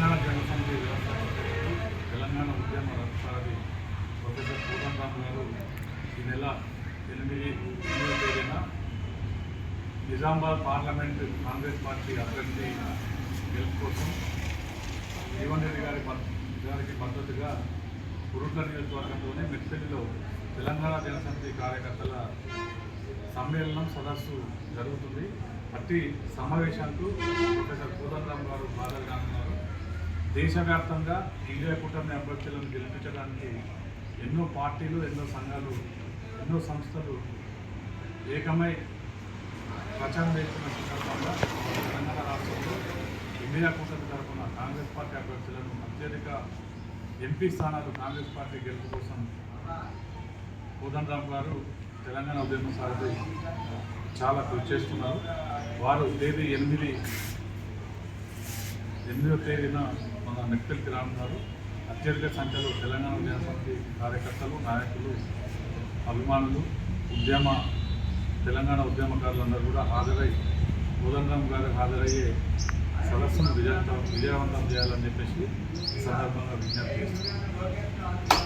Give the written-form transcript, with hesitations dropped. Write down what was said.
తెలంగాణ జనసమితి వ్యవస్థాపకులు తెలంగాణ ఉద్యమ రథసారథి ప్రొఫెసర్ కోదండరామ్ గారు ఈ నెల 8వ తేదీన నిజామాబాద్ పార్లమెంట్ కాంగ్రెస్ పార్టీ అభ్యర్థి గెలుపు కోసం జీవన్ రెడ్డి గారికి మద్దతుగా కురుట్ల నియోజకవర్గంలోని మెట్పల్లిలో తెలంగాణ జనసమితి కార్యకర్తల సమ్మేళనం సదస్సు జరుగుతుంది. అట్టి సమావేశానికి ప్రొఫెసర్ కోదండరామ్ గారు హాజరు కానున్నారు. దేశవ్యాప్తంగా ఇండియా కూటమి అభ్యర్థులను గెలిపించడానికి ఎన్నో పార్టీలు, ఎన్నో సంఘాలు, ఎన్నో సంస్థలు ఏకమై ప్రచారం చేస్తున్న సందర్భంగా తెలంగాణ రాష్ట్రంలో ఇండియా కూటమి తరఫున కాంగ్రెస్ పార్టీ అభ్యర్థులను అత్యధిక ఎంపీ స్థానాలు కాంగ్రెస్ పార్టీ గెలుపు కోసం కోదండరామ్ గారు తెలంగాణ ఉద్యమ సారథి చాలా కృషి చేస్తున్నారు. వారు తేదీ 8వ తేదీన మన మెట్పల్లికి రానున్నారు. అత్యధిక సంఖ్యలో తెలంగాణ జనసమితి కార్యకర్తలు, నాయకులు, అభిమానులు, తెలంగాణ ఉద్యమకారులందరూ కూడా హాజరై కోదండరామ్ గారు హాజరయ్యే సదస్సును విజయవంతం చేయాలని చెప్పేసి ఈ సందర్భంగా విజ్ఞప్తి చేస్తున్నారు.